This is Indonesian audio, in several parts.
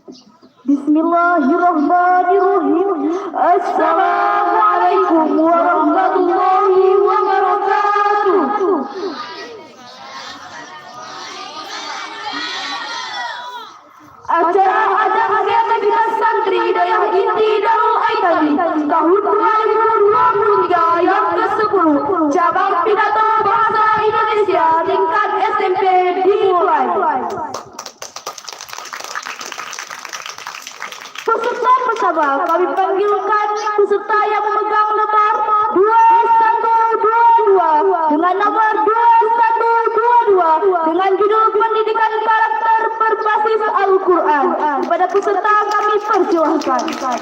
Bismillahirrahmanirrahim. Assalamualaikum warahmatullahi wabarakatuh. Acara ada kegiatan dinas santri Hidayah Inti Darul Aitami tahun 2023 yang ke-10, cabang pidato bahasa Indonesia tingkat SMP dimulai. Peserta bersama kami panggilkan peserta yang memegang lembar 2122 dengan nomor 2122 dengan judul pendidikan karakter berbasis Al-Quran. Kepada peserta kami persilahkan.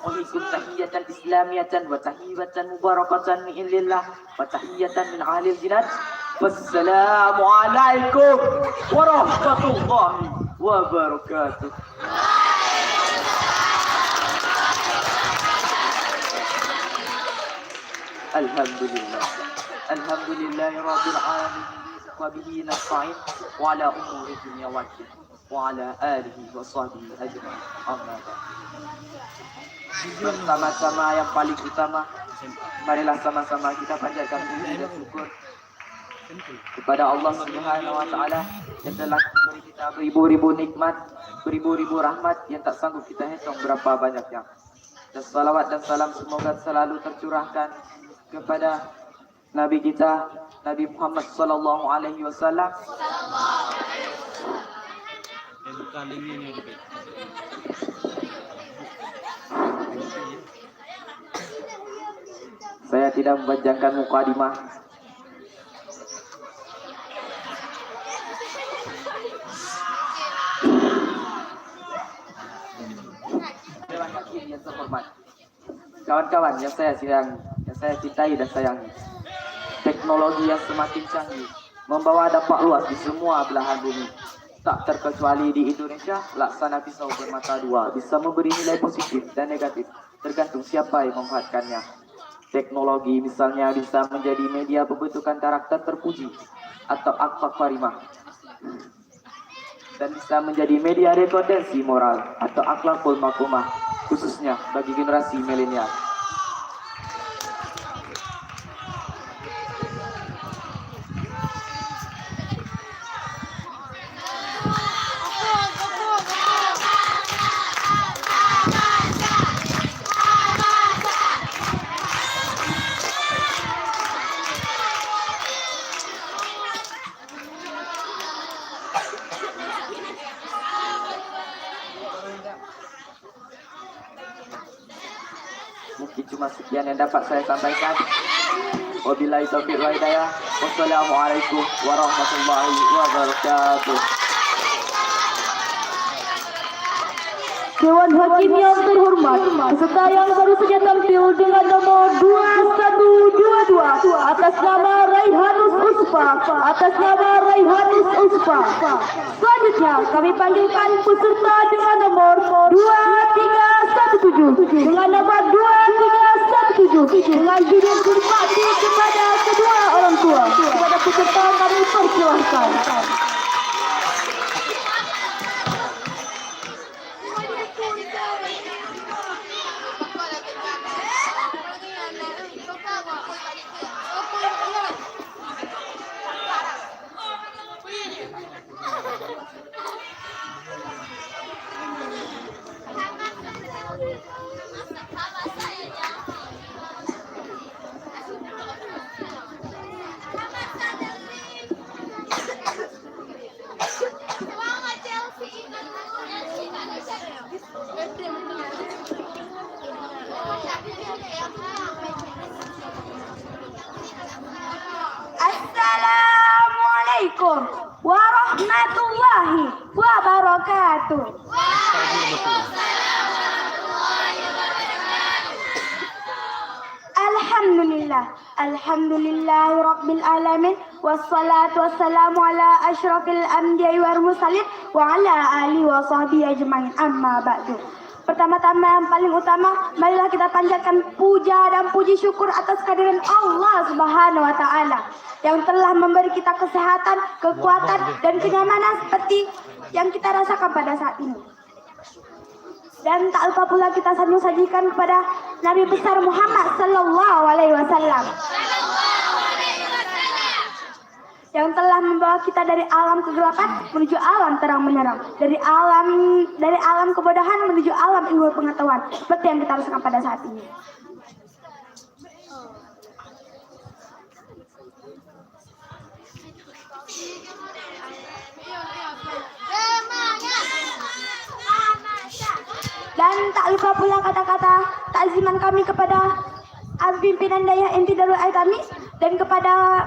Alaikum tahiyatan islamiyatan wa tahiyatan mubarakatan min indillah wa tahiyatan min ahlil jinnah. Wassalamualaikum warahmatullahi wabarakatuh. Alhamdulillah. Alhamdulillahi rabbil alamin wa bihi nasta'in wa ala umuri dunya wad din wa ala alihi wa sahbihi ajma'in. Amma ba'd. Bersama-sama yang paling utama, marilah sama-sama kita panjatkan puji dan syukur kepada Allah Subhanahu wa taala yang telah memberi kita beribu-ribu nikmat, beribu-ribu rahmat yang tak sanggup kita hitung berapa banyaknya. Dan salawat dan salam semoga selalu tercurahkan kepada Nabi kita, Nabi Muhammad sallallahu alaihi wasallam. Saya tidak membacakan mukadimah. Terima kasih yang terhormat. Kawan-kawan yang saya cintai dan sayangi. Teknologi yang semakin canggih membawa dampak luas di semua belahan bumi. Tak terkecuali di Indonesia, laksana pisau bermata dua bisa memberi nilai positif dan negatif, tergantung siapa yang memanfaatkannya. Teknologi misalnya bisa menjadi media pembentukan karakter terpuji atau akhlak karimah, dan bisa menjadi media rekodensi moral atau akhlakul makumah, khususnya bagi generasi milenial. cuma sekian yang dapat saya sampaikan. Wabillahi taufiq wal hidayah. Wassalamualaikum warahmatullahi wabarakatuh. Dewan Hakim yang terhormat, peserta yang baru saja tampil dengan nomor 2122 atas nama Raihanus Uspa, Selanjutnya kami panggilkan peserta dengan nomor 2317 dengan nomor 2317 dengan judul berbakti kepada kedua orang tua. Kepada peserta kami persilahkan. Assalamualaikum warahmatullahi wabarakatuh. Alhamdulillah rabbil alamin, wassalatu wassalamu ala asyrafil anbiya'i wal mursalin wa ala alihi wa sahbihi ajma'in, amma ba'du. Pertama-tama yang paling utama, marilah kita panjatkan puja dan puji syukur atas kehadiran Allah Subhanahu wa taala yang telah memberi kita kesehatan, kekuatan dan kenyamanan seperti yang kita rasakan pada saat ini. Dan tak lupa pula kita sajikan kepada Nabi besar Muhammad sallallahu alaihi wasallam yang telah membawa kita dari alam kegelapan menuju alam terang benderang, dari alam kebodohan menuju alam ilmu pengetahuan, seperti yang kita rasakan pada saat ini. Dan tak lupa pula kata-kata takziman kami kepada pimpinan daya inti Darul Air kami dan kepada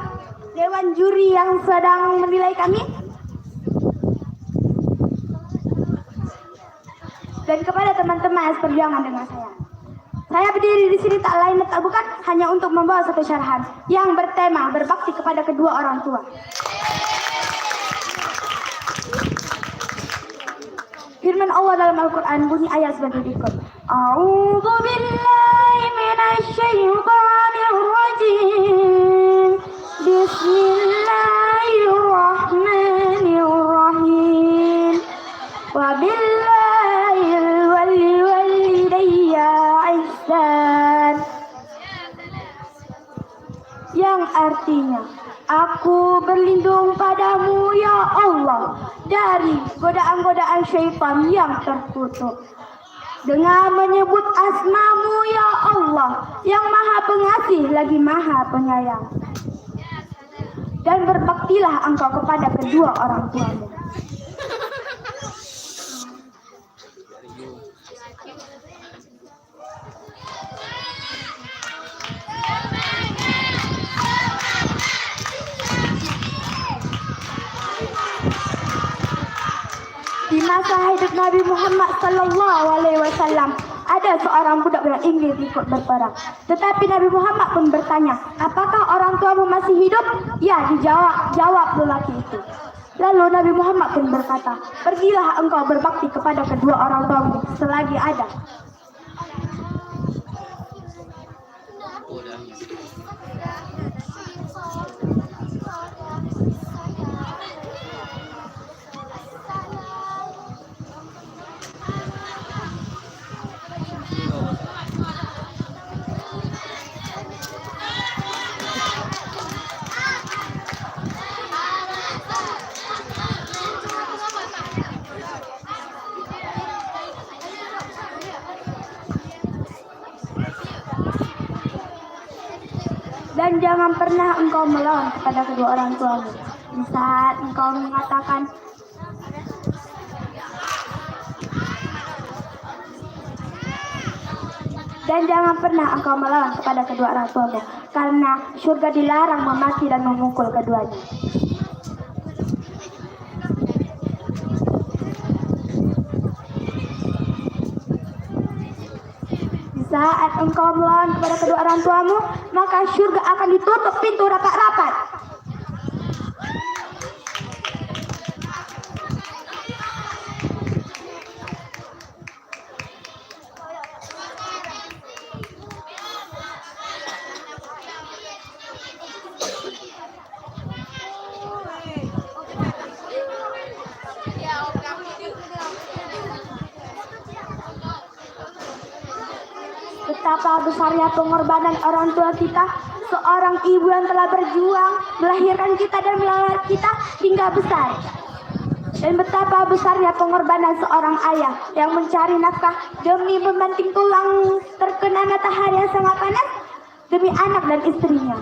dewan juri yang sedang menilai kami dan kepada teman-teman yang seperjuangan dengan saya. Saya berdiri di sini tak lain tak bukan hanya untuk membawa satu syarahan yang bertema berbakti kepada kedua orang tua. Firman Allah dalam Al-Quran bunyi ayat sebagai berikut. A'udzu billahi minasy syaithanir rajim. Bismillahirrahmanirrahim. Wa billahil walidayya ihsan. Yang artinya, aku berlindung padamu ya Allah dari godaan-godaan syaitan yang terkutuk, dengan menyebut asmamu ya Allah yang maha pengasih lagi maha penyayang, dan berbaktilah engkau kepada kedua orang tuamu. Di masa hidup Nabi Muhammad sallallahu alaihi wasallam ada seorang budak yang ingin ikut berperang. Tetapi Nabi Muhammad pun bertanya, "Apakah orang tuamu masih hidup?" "Ya," jawab lelaki itu. Lalu Nabi Muhammad pun berkata, "Pergilah engkau berbakti kepada kedua orang tuamu selagi ada." Dan jangan pernah engkau melawan kepada kedua orang tuamu. Di saat engkau mengatakan, Dan jangan pernah engkau melawan kepada kedua orang tuamu, karena surga dilarang memaki dan memukul keduanya. Di saat engkau melawan kepada kedua orang tuamu, maka surga akan ditutup pintu rapat-rapat. Betapa besarnya pengorbanan orang tua kita, seorang ibu yang telah berjuang melahirkan kita dan merawat kita hingga besar. Dan betapa besarnya pengorbanan seorang ayah yang mencari nafkah demi membanting tulang terkena matahari yang sangat panas demi anak dan istrinya.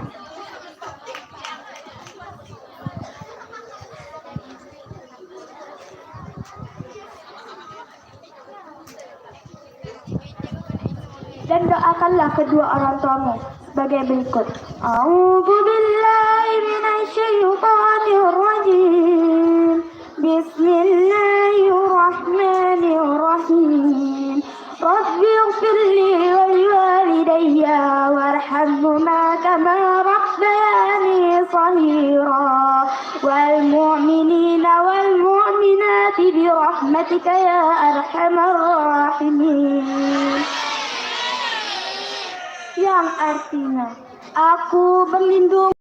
Dan doakanlah kedua orang tuamu sebagai berikut. A'udzu billahi minasyaitonir rajim. Bismillahirrahmanirrahim. Rabbi ighfirli wa liwalidayya warhamhuma kama rabbayani shaghira wal mu'minina wal mu'minati bi rahmatika ya arhamar rahimin. Yang artinya, aku berlindung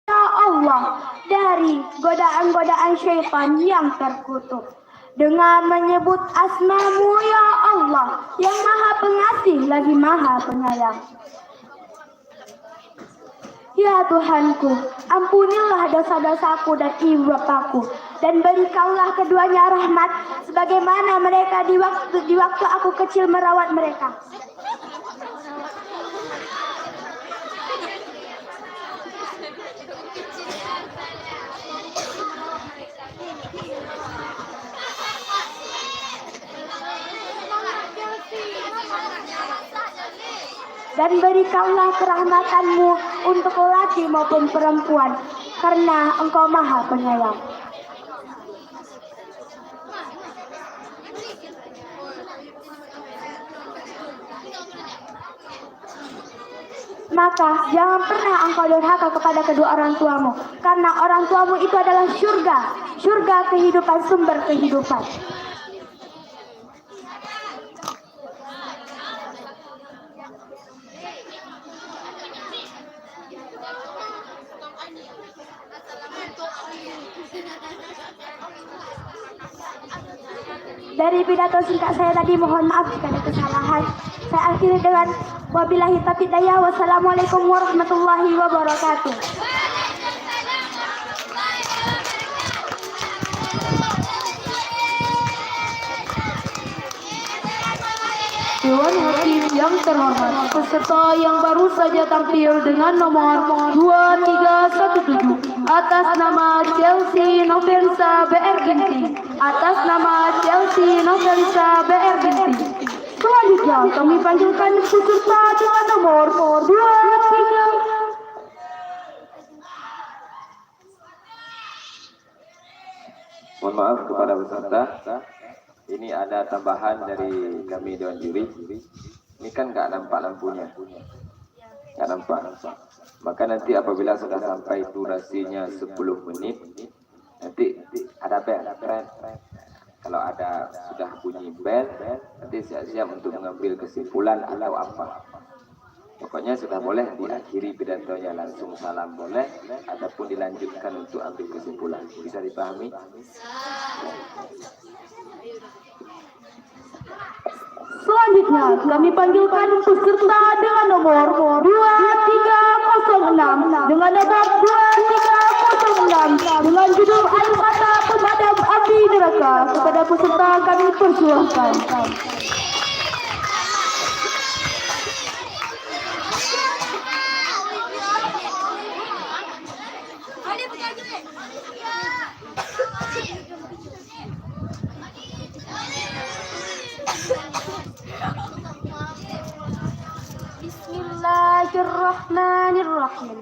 ya Allah dari godaan-godaan syaitan yang terkutuk dengan menyebut asmamu ya Allah yang maha pengasih lagi maha penyayang. Ya Tuhanku, ampunilah dosa-dosaku dan ibu bapakku, dan berikanlah keduanya rahmat sebagaimana mereka di waktu aku kecil merawat mereka. Dan berikanlah kerahmatanmu untuk lelaki maupun perempuan, karena Engkau maha penyayang. Maka jangan pernah engkau durhaka kepada kedua orang tuamu, karena orang tuamu itu adalah surga, surga kehidupan, sumber kehidupan. Dari pidato singkat saya tadi, mohon maaf jika ada kesalahan. Saya akhiri dengan wabillahi taufiq hidayah. Wassalamualaikum warahmatullahi wabarakatuh. Dewan Hakim yang terhormat, peserta yang baru saja tampil dengan nomor 2317 atas nama Chelsea Novensa BR Ginting, atas nama Chelsea Novensa BR Ginting. Selanjutnya kami panggilkan peserta dengan nomor 23. Mohon maaf kepada peserta. Ini ada tambahan dari kami Dewan Juri. Ini kan nggak nampak lampunya, nggak nampak. Maka nanti apabila sudah sampai durasinya 10 menit, nanti ada bel. Kalau ada sudah bunyi bel, nanti siap-siap untuk mengambil kesimpulan atau apa. Pokoknya sudah boleh diakhiri pidatonya langsung salam boleh, ataupun dilanjutkan untuk ambil kesimpulan. Bisa dipahami? Selanjutnya kami panggilkan peserta dengan nomor 2306 dengan nomor 2306 dengan judul Air Mata Pemadam Api Neraka. Kepada peserta kami persilahkan. Bismillahirrahmanirrahim.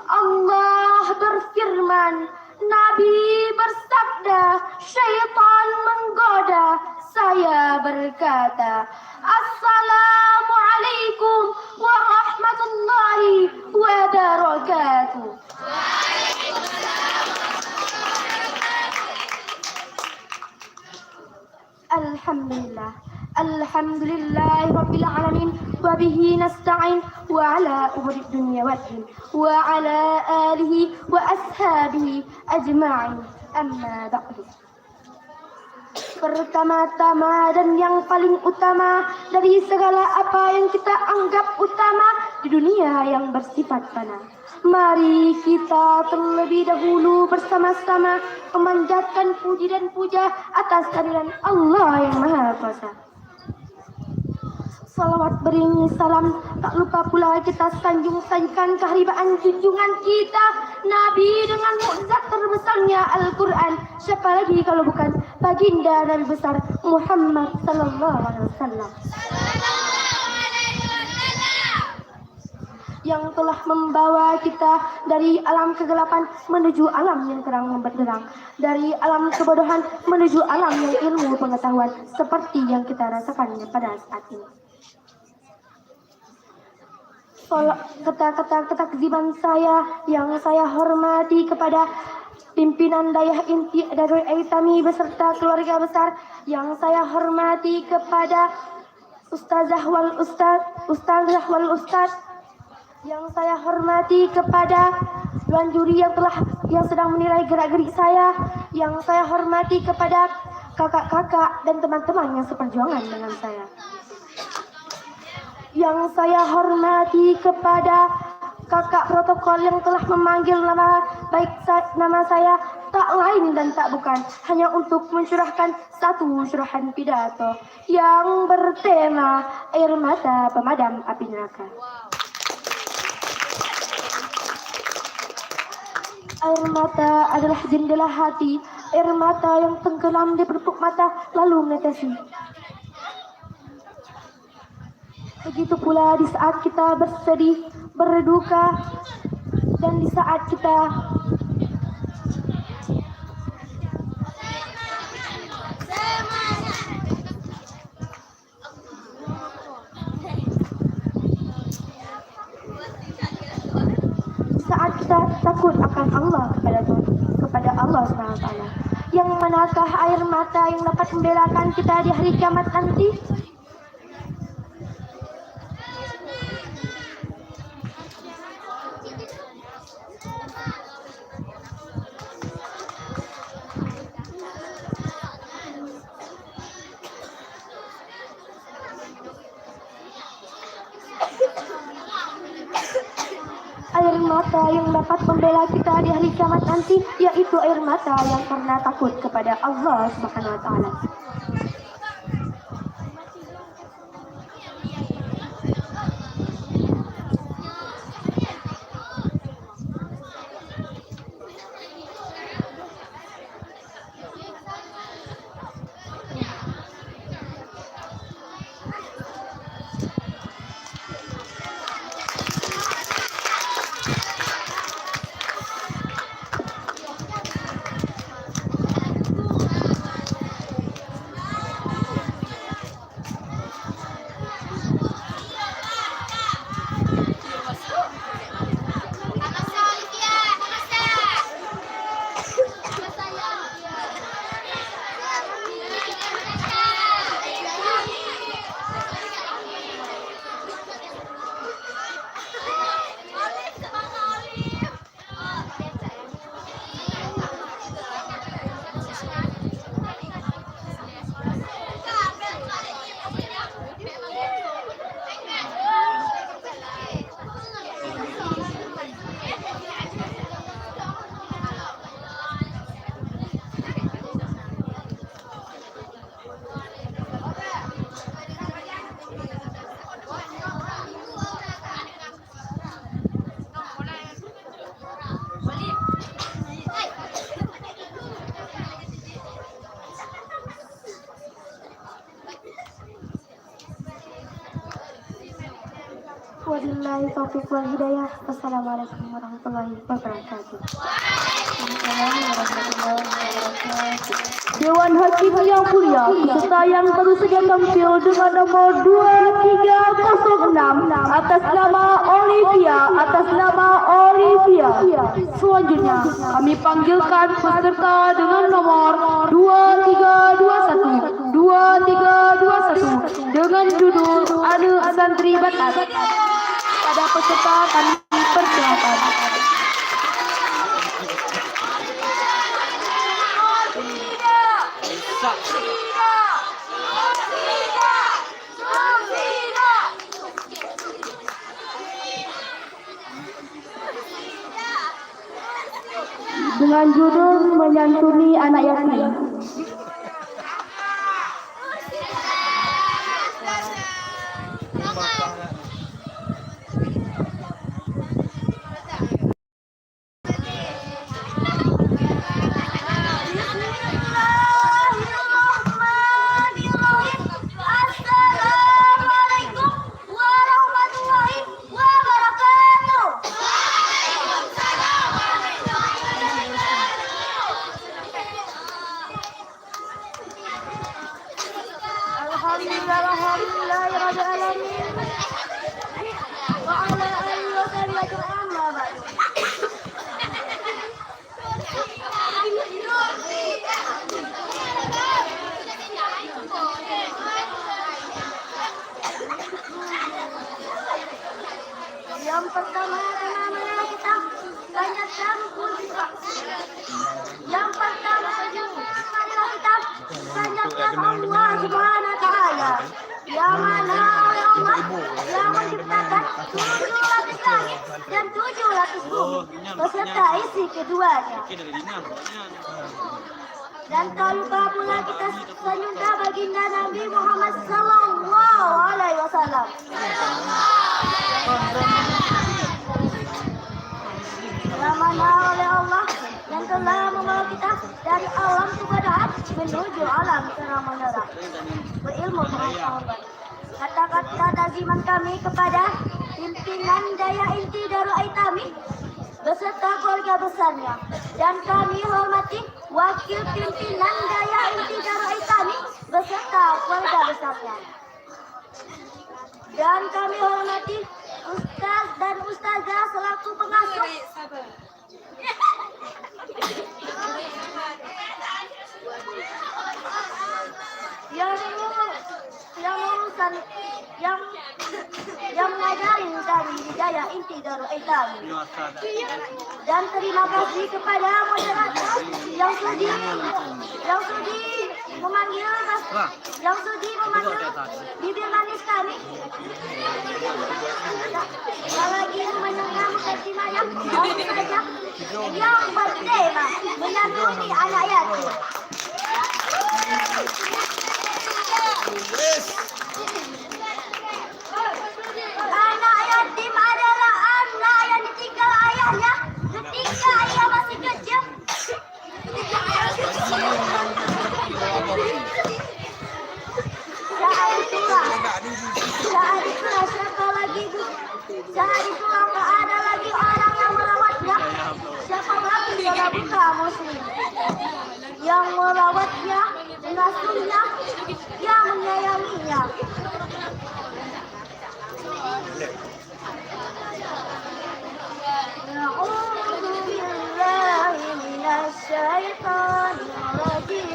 Allah berfirman, Nabi bersabda, syaitan menggoda. Saya berkata, Assalamualaikum warahmatullahi wabarakatuh. Alhamdulillah. Alhamdulillah Rabbil Alamin. Wabihi nasta'in. Wa ala umuri dunia waddin. Wa ala alihi wa ashabihi ajma'in. Amma ba'du. Pertama-tama dan yang paling utama dari segala apa yang kita anggap utama di dunia yang bersifat fana, mari kita terlebih dahulu bersama-sama memanjatkan puji dan puja atas kehadiran Allah yang Maha Kuasa. Salawat beringi salam, tak lupa pula kita sanjung-sanjungkan keharibaan junjungan kita Nabi dengan mukjizat terbesarnya Al-Quran. Siapa lagi kalau bukan baginda Nabi besar Muhammad sallallahu alaihi wasallam, yang telah membawa kita dari alam kegelapan menuju alam yang terang benderang, dari alam kebodohan menuju alam yang ilmu pengetahuan, seperti yang kita rasakan pada saat ini. Kata-kata ketakziban saya yang saya hormati kepada pimpinan Dayah Inti Darul Aitami beserta keluarga besar, yang saya hormati kepada Ustazah wal Ustaz, yang saya hormati kepada Dewan Juri yang sedang menilai gerak-gerik saya, yang saya hormati kepada kakak-kakak dan teman-teman yang seperjuangan dengan saya, yang saya hormati kepada kakak protokol yang telah memanggil nama saya tak lain dan tak bukan hanya untuk mencurahkan satu curahan pidato yang bertema air mata pemadam api neraka. Air mata adalah jendela hati, air mata yang tenggelam di pelupuk mata lalu menetesi. Begitu pula di saat kita bersedih, berduka, dan di saat kita takut akan Allah kepada Allah SWT. Yang manakah air mata yang dapat membelakan kita di hari kiamat nanti? Air mata yang dapat membela kita di hari kiamat nanti, yaitu air mata yang karena takut kepada Allah Subhanahu wa Ta'ala. Wabillahi taufiq wal hidayah. Wassalamualaikum warahmatullahi wabarakatuh. Dewan Hakim yang mulia, peserta yang baru saja tampil dengan nomor 2306 atas nama Olivia. Selanjutnya kami panggilkan peserta dengan nomor 2321 dengan judul Anu Santri Batas. Pada peserta kami persilakan. Dengan judul menyantuni anak yatim. Assalamualaikum warahmatullahi wabarakatuh. Alhamdulillahirrahmanirrahim. Wa ala alihi wa sahbihi amma ba'du. Yang pertama nama kita tanyakan kunci. Yang pertama adalah kita tanyakan Allah Subhanahu wa taala. Yang mana Allah yang menciptakan 7 lapis langit dan 7 lapis bumi beserta isi keduanya. Dan tak lupa pula kita senyumkan baginda Nabi Muhammad sallallahu alaihi wasallam. Yang mana oleh Allah yang telah membawa kita dari alam kebadaan menuju alam terang-menerang berilmu pengetahuan. Kata-kata taziman kami kepada pimpinan Daya Inti Darul Aitami beserta keluarga besarnya, dan kami hormati wakil pimpinan Daya Inti Darul Aitami beserta keluarga besarnya, dan kami hormati Ustaz dan Ustazah selaku pengasuh yang mengajari kami di Daya Inti Darul Aitami. Dan terima kasih kepada moderator yang sudi memanggil bibir manis kami. Yang lagi mendengar mukadimahnya langsung saja yang bertema menyantuni anak yatim. Anak yatim adalah anak yang ditinggal ayahnya ketika ia masih kecil. Saat itulah tak ada lagi orang yang merawatnya. Siapa lagi saudara buka muslim yang merawatnya, mengasuhnya, yang menyayanginya. Na'udzu billahi minasyaitonir rajim.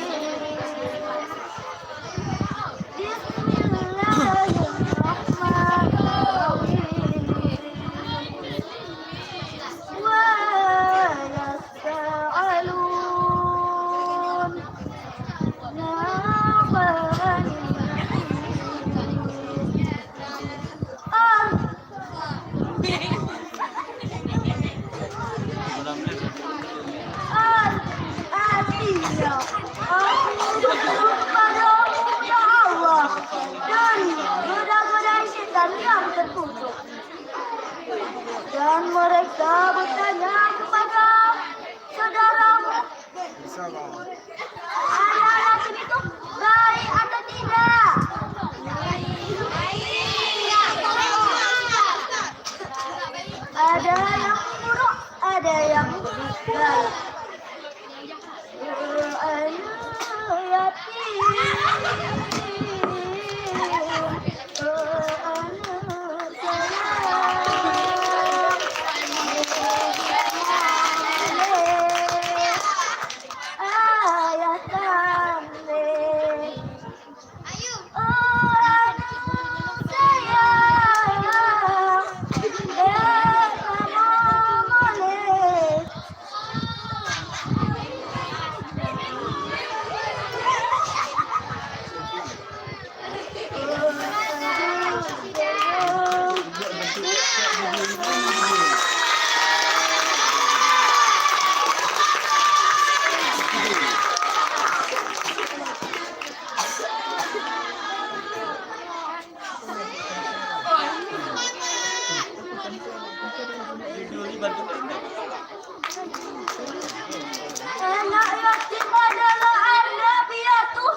Dan mereka bertanya kepada saudaramu, anak yatim itu baik atau tidak? Anak yatim adalah anak piatu.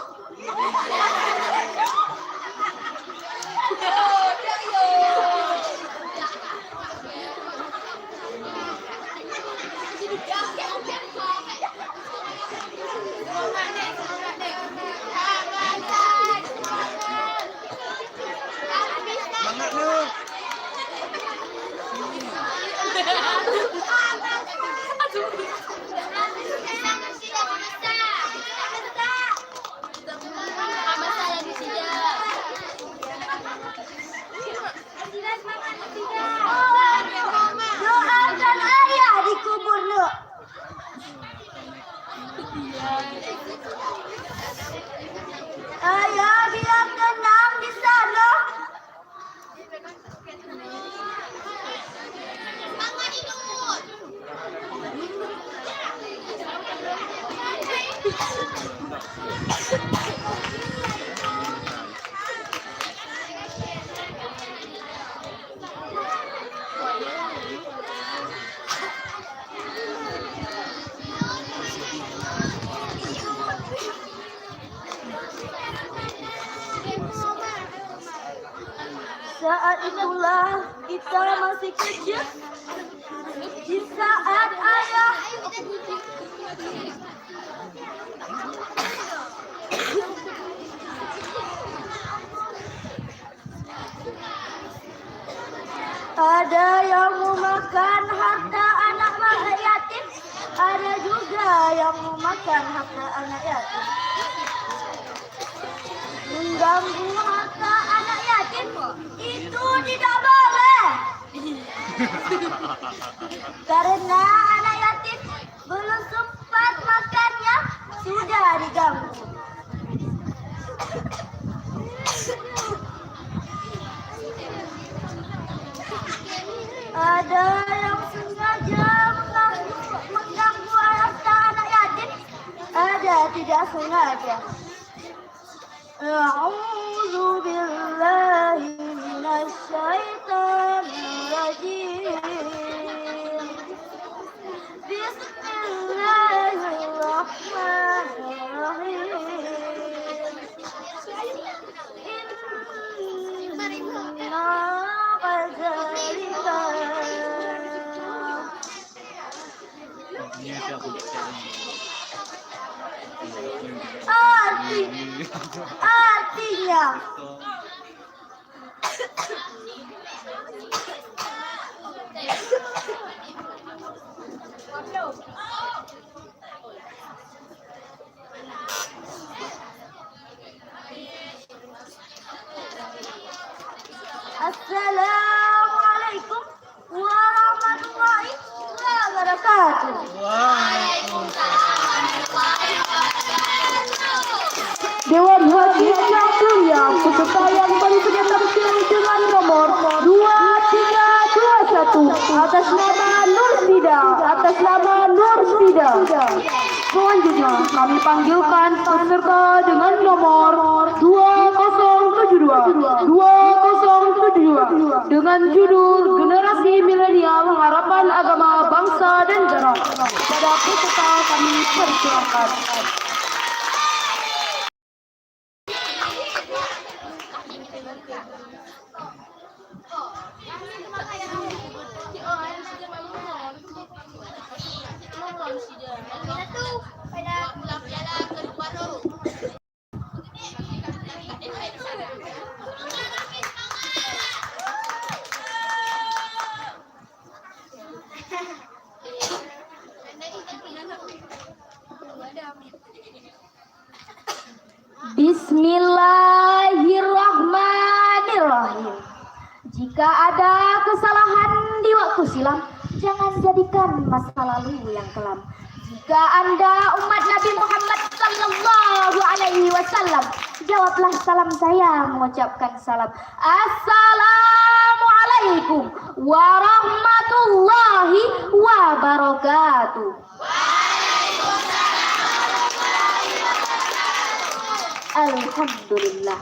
Doakan ayah di kuburnya. Ayah biar tenang di sana. Saat itulah kita masih kecil. Di saat ayah ada yang memakan harta anak yatim, ada juga yang memakan harta anak yatim. Mengganggu harta anak yatim itu tidak boleh. Karena anak yatim belum sempat makannya sudah diganggu. Ada yang sengaja mengganggu harta anak yatim, ada tidak sengaja. A'udzu billahi minasy syaithanir rajim. Bismillahirrahmanirrahim. Inna qadzalika artinya Assalamualaikum warahmatullahi wabarakatuh. Dewan Hakim yang mulia, peserta yang berikutnya tampil dengan nomor 2321 atas nama Nursida, Selanjutnya kami panggilkan peserta dengan nomor 2072 dengan judul Generasi Milenial Harapan Agama Bangsa dan Negara. Pada peserta kami persilakan. Bismillahirrahmanirrahim. Jika ada kesalahan di waktu silam, jangan jadikan masa lalu yang kelam. Jika Anda umat Nabi Muhammad sallallahu alaihi wasallam, jawablah salam saya mengucapkan salam. Assalamualaikum warahmatullahi wabarakatuh. Alhamdulillah.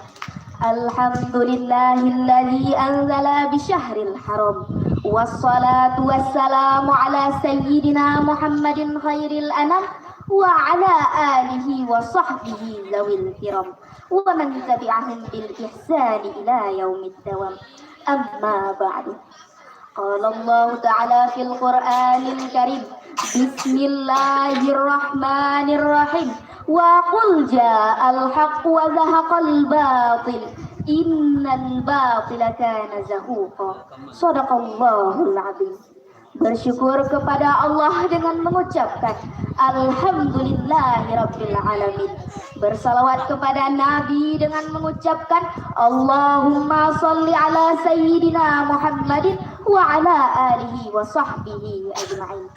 Alhamdulillahilladzi anzala bisyahril haram. Wassalatu wassalamu ala sayyidina Muhammadin khairil anam wa ala alihi wa sahbihi zawil kiram wa man tabi'ahum bil ihsani ila yaumid dawam. Amma ba'du. Qala Allah ta'ala fil Qur'anil Karim. Bismillahirrahmanirrahim. Wa qul ja'al haqq wa zahaqal batil innal batila kana zahuqa. Shadaqallahul azim. Bersyukur kepada Allah dengan mengucapkan Alhamdulillahirabbil alamin. Bersalawat kepada Nabi dengan mengucapkan Allahumma salli ala sayyidina Muhammadin wa ala alihi wa sahbihi ajma'in.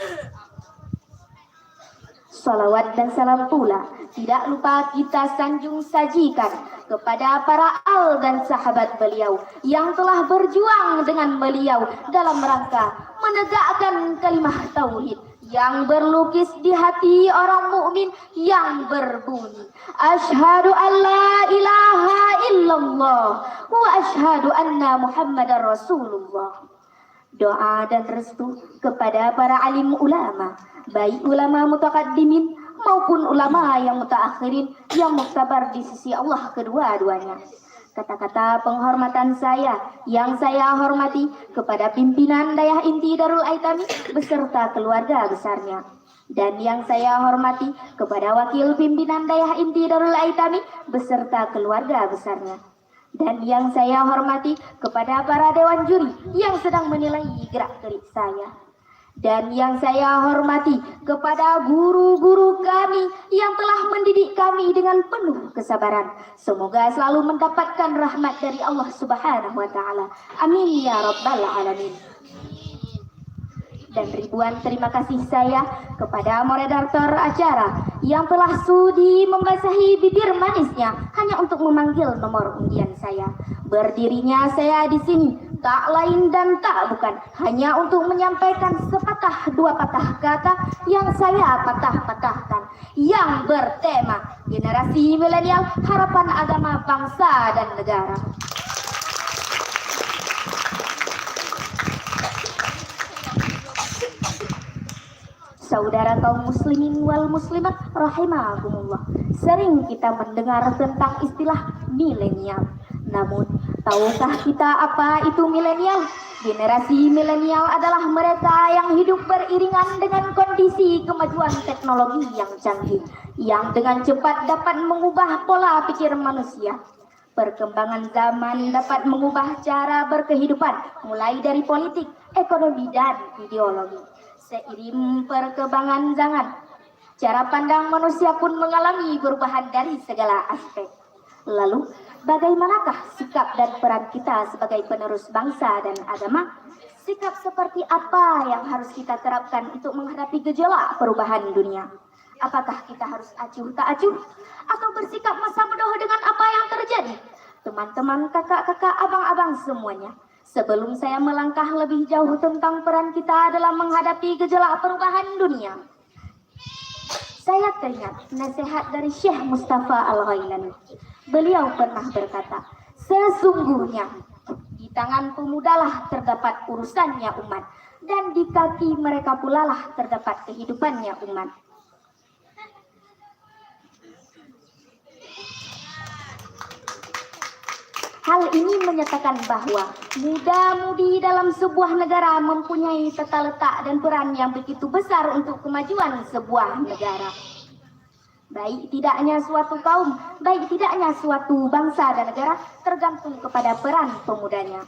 Salawat dan salam pula tidak lupa kita sanjung sajikan kepada para al dan sahabat beliau yang telah berjuang dengan beliau dalam rangka menegakkan kalimah tauhid yang berlukis di hati orang mukmin yang berbunyi asyhadu an la ilaha illallah wa asyhadu anna muhammadar rasulullah. Doa dan restu kepada para alim ulama, baik ulama mutaqaddimin maupun ulama yang mutaakhirin yang muktabar di sisi Allah kedua-duanya. Kata-kata penghormatan saya yang saya hormati kepada pimpinan Dayah Inti Darul Aitami beserta keluarga besarnya. Dan yang saya hormati kepada wakil pimpinan Dayah Inti Darul Aitami beserta keluarga besarnya. Dan yang saya hormati kepada para dewan juri yang sedang menilai gerak-gerik saya. Dan yang saya hormati kepada guru-guru kami yang telah mendidik kami dengan penuh kesabaran. Semoga selalu mendapatkan rahmat dari Allah Subhanahu wa taala. Amin ya rabbal alamin. Dan ribuan terima kasih saya kepada moderator acara yang telah sudi membasahi bibir manisnya hanya untuk memanggil nomor undian saya. Berdirinya saya di sini tak lain dan tak bukan hanya untuk menyampaikan sepatah dua patah kata yang saya patah-patahkan yang bertema generasi milenial, harapan agama, bangsa dan negara. Saudara kaum muslimin wal muslimat rahimakumullah, sering kita mendengar tentang istilah milenial. Namun, tahukah kita apa itu milenial? Generasi milenial adalah mereka yang hidup beriringan dengan kondisi kemajuan teknologi yang canggih, yang dengan cepat dapat mengubah pola pikir manusia. Perkembangan zaman dapat mengubah cara berkehidupan, mulai dari politik, ekonomi, dan ideologi. Seiring perkembangan zaman, cara pandang manusia pun mengalami perubahan dari segala aspek. Lalu, bagaimanakah sikap dan peran kita sebagai penerus bangsa dan agama? Sikap seperti apa yang harus kita terapkan untuk menghadapi gejolak perubahan dunia? Apakah kita harus acuh tak acuh? Atau bersikap masa bodoh dengan apa yang terjadi? Teman-teman, kakak-kakak, abang-abang semuanya, sebelum saya melangkah lebih jauh tentang peran kita dalam menghadapi gejolak perubahan dunia, saya teringat nasihat dari Syekh Mustafa Al-Ghailani. Beliau pernah berkata, sesungguhnya di tangan pemudalah terdapat urusannya umat, dan di kaki mereka pula lah terdapat kehidupannya umat. Hal ini menyatakan bahwa muda-mudi dalam sebuah negara mempunyai tata letak dan peran yang begitu besar untuk kemajuan sebuah negara. Baik tidaknya suatu kaum, baik tidaknya suatu bangsa dan negara tergantung kepada peran pemudanya.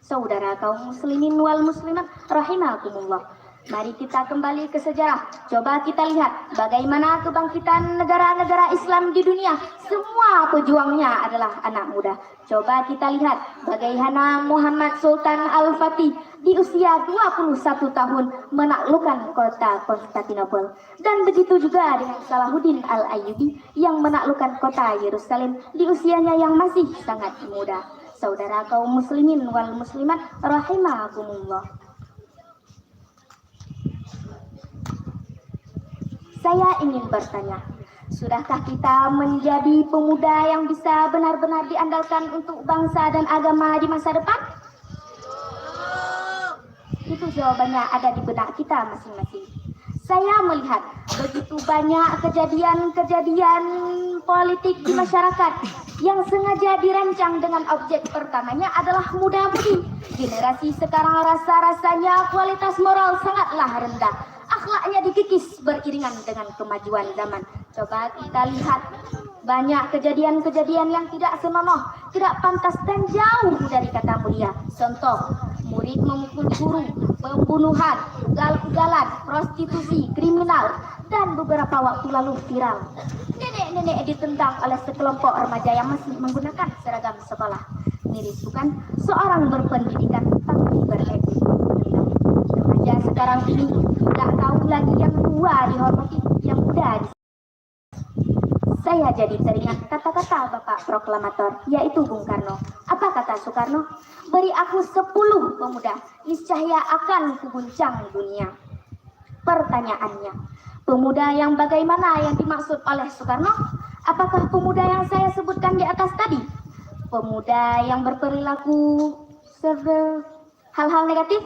Saudara kaum muslimin wal muslimat rahimakumullah, Mari kita kembali ke sejarah. Coba kita lihat bagaimana kebangkitan negara-negara Islam di dunia. Semua pejuangnya adalah anak muda. Coba kita lihat bagaimana Muhammad Sultan Al-Fatih di usia 21 tahun menaklukkan kota Konstantinopel. Dan begitu juga dengan Salahuddin Al-Ayyubi yang menaklukkan kota Yerusalem di usianya yang masih sangat muda. Saudara kaum muslimin wal muslimat rahimakumullah. Saya ingin bertanya, sudahkah kita menjadi pemuda yang bisa benar-benar diandalkan untuk bangsa dan agama di masa depan? Itu jawabannya ada di benak kita masing-masing. Saya melihat begitu banyak kejadian-kejadian politik di masyarakat yang sengaja dirancang dengan objek pertamanya adalah muda-mudi. Generasi sekarang rasa-rasanya kualitas moral sangatlah rendah. Akhlaknya dikikis beriringan dengan kemajuan zaman. Coba kita lihat banyak kejadian-kejadian yang tidak senonoh, tidak pantas dan jauh dari kata mulia. Contoh, murid memukul guru, pembunuhan, ugal-ugalan, prostitusi, kriminal, dan beberapa waktu lalu viral. Nenek-nenek ditentang oleh sekelompok remaja yang masih menggunakan seragam sekolah. Miris bukan? Seorang berpendidikan tapi beretik. Remaja sekarang ini tidak tahu lagi yang tua dihormati, yang muda Saya jadi teringat kata-kata Bapak Proklamator, yaitu Bung Karno. Apa kata Soekarno? Beri aku 10 pemuda, niscaya akan kuguncang dunia. Pertanyaannya, pemuda yang bagaimana yang dimaksud oleh Soekarno? Apakah pemuda yang saya sebutkan di atas tadi? Pemuda yang berperilaku hal-hal negatif?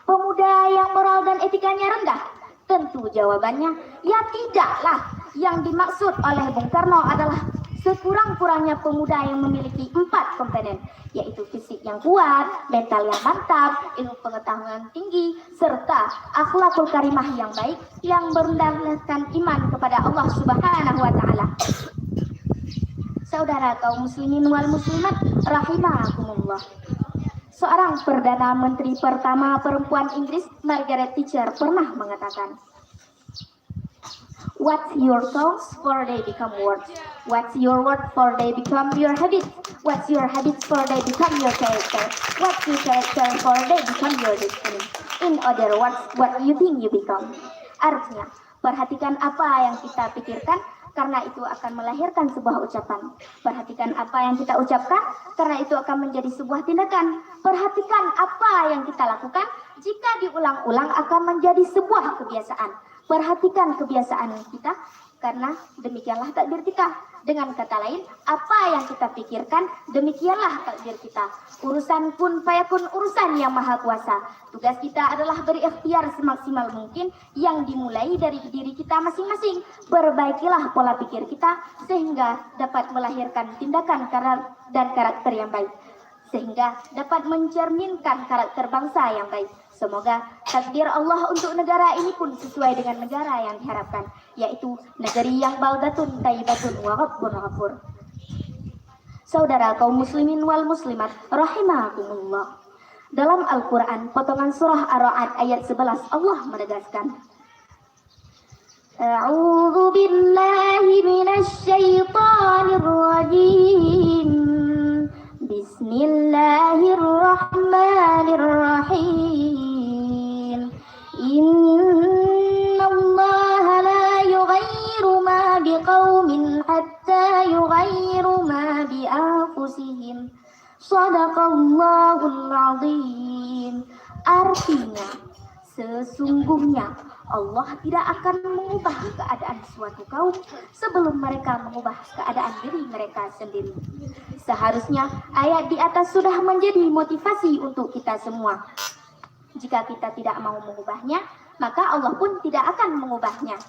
Pemuda yang moral dan etikanya rendah? Tentu jawabannya, ya tidaklah. Yang dimaksud oleh Bung Karno adalah sekurang-kurangnya pemuda yang memiliki 4 komponen, yaitu fisik yang kuat, mental yang mantap, ilmu pengetahuan tinggi, serta akhlakul karimah yang baik yang berdasarkan iman kepada Allah Subhanahu wa Ta'ala. Saudara kaum muslimin wal muslimat rahimakumullah. Seorang Perdana Menteri pertama perempuan Inggris, Margaret Thatcher, pernah mengatakan, "What's your thoughts for they become words? What's your word for they become your habit? What's your habits for they become your character? What's your character for they become your destiny? In other words, what you think you become." Artinya, perhatikan apa yang kita pikirkan, karena itu akan melahirkan sebuah ucapan. Perhatikan apa yang kita ucapkan, karena itu akan menjadi sebuah tindakan. Perhatikan apa yang kita lakukan, jika diulang-ulang akan menjadi sebuah kebiasaan. Perhatikan kebiasaan kita, karena demikianlah takdir kita. Dengan kata lain, apa yang kita pikirkan, demikianlah takdir kita. Urusan kun fayakun, urusan yang maha kuasa. Tugas kita adalah berikhtiar semaksimal mungkin yang dimulai dari diri kita masing-masing. Perbaikilah pola pikir kita sehingga dapat melahirkan tindakan dan karakter yang baik, sehingga dapat mencerminkan karakter bangsa yang baik. Semoga takdir Allah untuk negara ini pun sesuai dengan negara yang diharapkan, yaitu negeri yang baldatun tayyibatun wa rabbun ghafur. Saudara kaum muslimin wal muslimat rahimakumullah. Dalam Al-Quran, potongan surah Ar-Ra'd ayat 11, Allah menegaskan, A'udzu billahi minasy syaithanir rajim. Bismillahirrahmanirrahim. Innallaha la yughayyiru ma biqaumin hatta yughayyiru ma bi anfusihim. Shadaqallahul azim. Artinya, sesungguhnya Allah tidak akan mengubah keadaan suatu kaum sebelum mereka mengubah keadaan diri mereka sendiri. Seharusnya ayat di atas sudah menjadi motivasi untuk kita semua. Jika kita tidak mau mengubahnya, maka Allah pun tidak akan mengubahnya.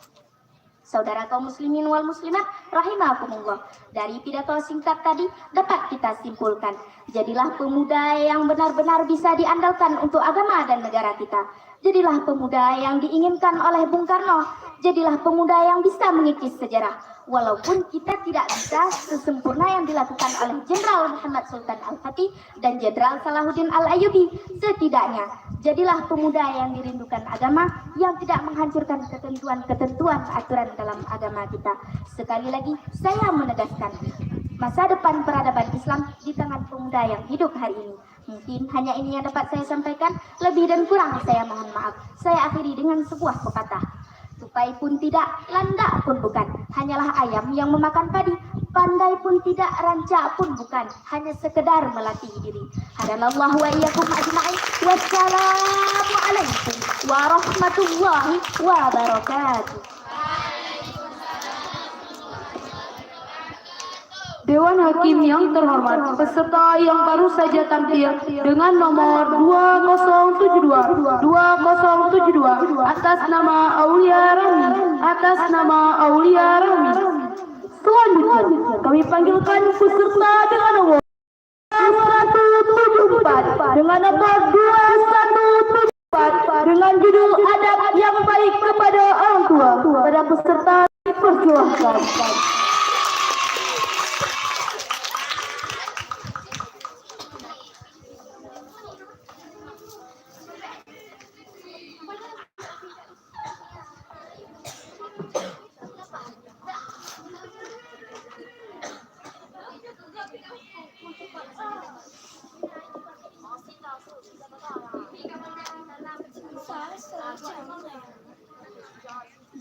Saudara kaum muslimin wal muslimat rahimakumullah, dari pidato singkat tadi dapat kita simpulkan, jadilah pemuda yang benar-benar bisa diandalkan untuk agama dan negara kita. Jadilah pemuda yang diinginkan oleh Bung Karno. Jadilah pemuda yang bisa mengikis sejarah. Walaupun kita tidak bisa sesempurna yang dilakukan oleh Jenderal Muhammad Sultan Al-Fatih dan Jenderal Salahuddin Al-Ayyubi, setidaknya jadilah pemuda yang dirindukan agama, yang tidak menghancurkan ketentuan-ketentuan aturan dalam agama kita. Sekali lagi, saya menegaskan, masa depan peradaban Islam di tangan pemuda yang hidup hari ini. Mungkin hanya ini yang dapat saya sampaikan, lebih dan kurang saya mohon maaf. Saya akhiri dengan sebuah pepatah. Tupai pun tidak, landak pun bukan, hanyalah ayam yang memakan padi. Pandai pun tidak, rancak pun bukan, hanya sekedar melatih diri. Hadanallahu wa iyyakum ajma'in. Wassalamualaikum warahmatullahi wabarakatuh. Dewan Hakim yang terhormat, peserta yang baru saja tampil dengan nomor 2072 atas nama Aulia Rami. Selanjutnya kami panggilkan peserta dengan nomor 174 dengan nomor 274 dengan judul Adab yang Baik kepada Orang Tua. Pada peserta dipersilahkan.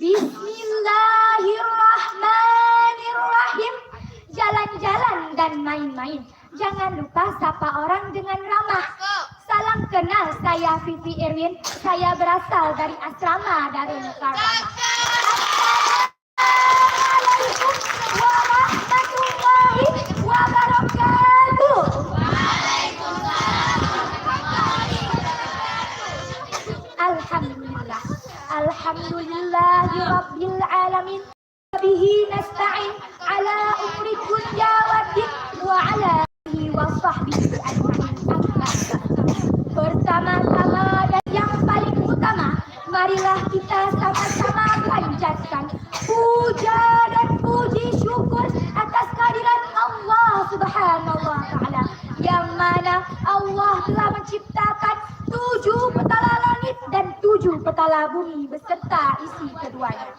Bismillahirrahmanirrahim. Jalan-jalan dan main-main. Jangan lupa sapa orang dengan ramah. Salam kenal, saya Vivi Irwin. Saya berasal dari asrama Darul Karamah. Assalamualaikum warahmatullahi wabarakatuh. Alhamdulillah. Alhamdulillahi Rabbil Alamin. Bihi nasta'in ala umri dunya waddin wa ala alihi wa sahbihi ajma'in. Pertama-tama dan yang paling utama, marilah kita sama-sama panjatkan puja dan puji syukur atas kehadiran Allah Subhanahu wa Ta'ala, yang mana Allah telah menciptakan 7 petala langit dan 7 petala bumi beserta isi keduanya.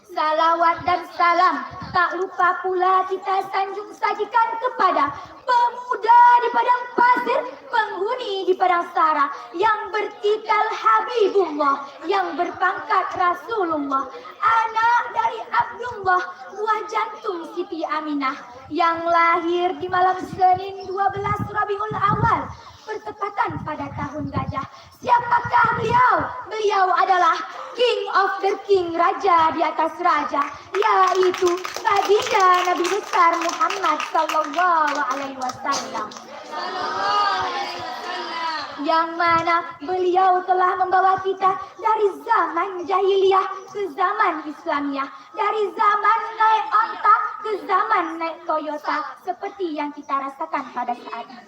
Salawat dan salam tak lupa pula kita sanjung sajikan kepada pemuda di padang pasir, penghuni di padang sara, yang bertitel Habibullah, yang berpangkat Rasulullah, anak dari Abdullah, buah jantung Siti Aminah, yang lahir di malam Senin 12 Rabiul Awal, bertepatan pada tahun gajah. Siapakah beliau? Beliau adalah King of the King, raja di atas raja, yaitu baginda Nabi besar Muhammad sallallahu alaihi wasallam. Yang mana beliau telah membawa kita dari zaman jahiliyah ke zaman Islamiyah, dari zaman naik onta ke zaman naik Toyota, seperti yang kita rasakan pada saat ini.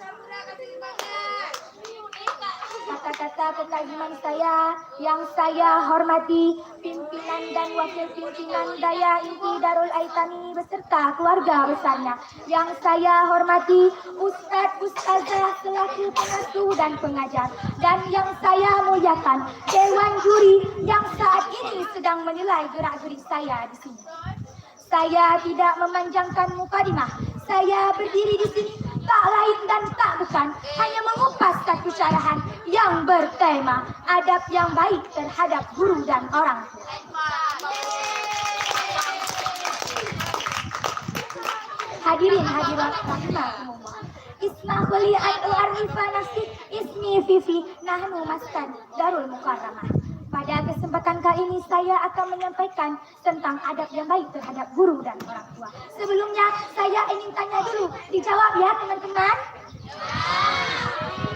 Kata-kata kekaguman saya yang saya hormati, pimpinan dan wakil pimpinan Daya Inti Darul Aitami beserta keluarga besarnya. Yang saya hormati Ustaz-Ustazah selaku pengasuh dan pengajar. Dan yang saya muliakan Dewan Juri yang saat ini sedang menilai gerak-gerik saya di sini. Saya tidak memanjangkan mukadimah. Saya berdiri di sini tak lain dan tak bukan hanya mengupas satu syarahan yang bertema adab yang baik terhadap guru dan orang tua. Hadirin hadirat rahimakumullah. Isma khuli al-arnifa nafsi ismi Vivi nahnu maskan Darul Mukarramah. Pada kesempatan kali ini saya akan menyampaikan tentang adab yang baik terhadap guru dan orang tua. Sebelumnya saya ingin tanya dulu, dijawab ya teman-teman.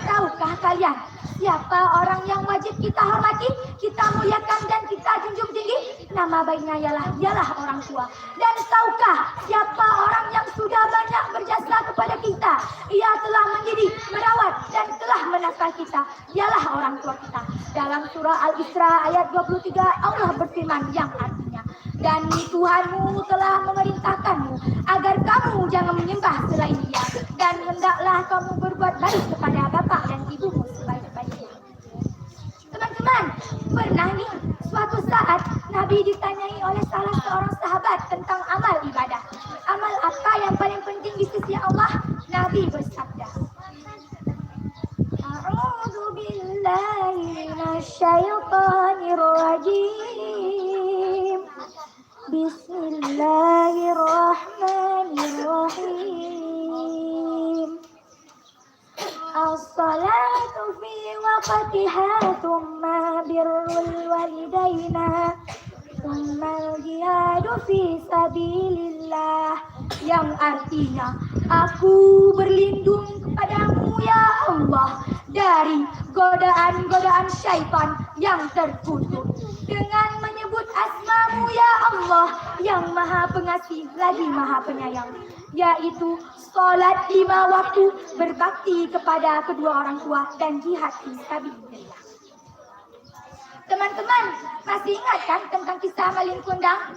Tahukah kalian siapa orang yang wajib kita hormati, kita muliakan dan kita junjung tinggi? Nama baiknya ialah orang tua. Dan tahukah siapa orang yang sudah banyak berjasa kepada kita? Ia telah mendidik, merawat dan telah menafkah kita. Ialah orang tua kita. Dalam surah Al-Isra ayat 23 Allah berfirman yang artinya, Dan Tuhanmu telah memerintahkanmu agar kamu jangan menyembah selain Dia, dan hendaklah kamu berbuat baik kepada bapak dan ibumu sebaik-baiknya. Teman-teman, pernah nih suatu saat Nabi ditanyai oleh salah seorang sahabat tentang amal ibadah. Amal apa yang paling penting di sisi Allah? Nabi bersabda, A'udzu billahi minasyaitonir rajim. Bismillahirrahmanirrahim. As-salatu fi waqtiha thumma birrul walidaina thumma al-jihadu fi sabilillah, yang artinya aku berlindung kepadamu ya Allah dari godaan-godaan syaitan yang terkutuk dengan menyebut asmamu ya Allah yang maha pengasih lagi maha penyayang, yaitu sholat 5 waktu, berbakti kepada kedua orang tua, dan jihad fisabilillah. Teman-teman, masih ingat kan tentang kisah Malin Kundang?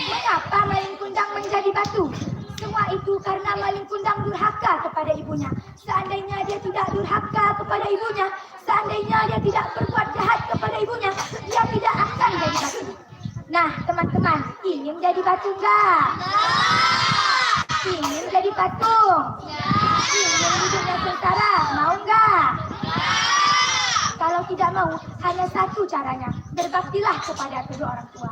Mengapa Malin Kundang menjadi batu? Semua itu karena Malin Kundang durhaka kepada ibunya. Seandainya dia tidak durhaka kepada ibunya, seandainya dia tidak berbuat jahat kepada ibunya, dia tidak akan jadi batu. Nah, teman-teman, ingin jadi batu enggak? Ingin jadi patung? Ingin hidupnya sengsara? Mau enggak? Kalau tidak mau, hanya satu caranya, berbaktilah kepada kedua orang tua.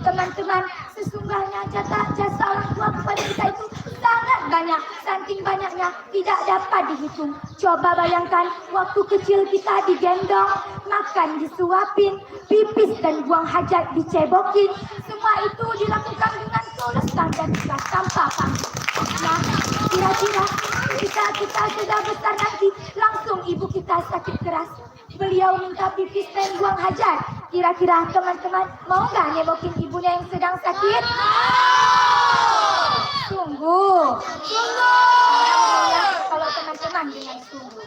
Teman-teman, sesungguhnya jasa orang tua kepada kita itu sangat banyak, saking banyaknya tidak dapat dihitung. Coba bayangkan, waktu kecil kita digendong, makan disuapin, pipis dan buang hajat dicebokin. Semua itu dilakukan dengan tulus dan ikhlas tanpa pamrih. Nah, kira-kira kita sudah besar nanti, langsung ibu kita sakit keras, beliau minta pipis dan buang hajat. Kira-kira teman-teman mau nggak nebokin ibunya yang sedang sakit? Sungguh. Alhamdulillah kalau teman-teman dengan sungguh.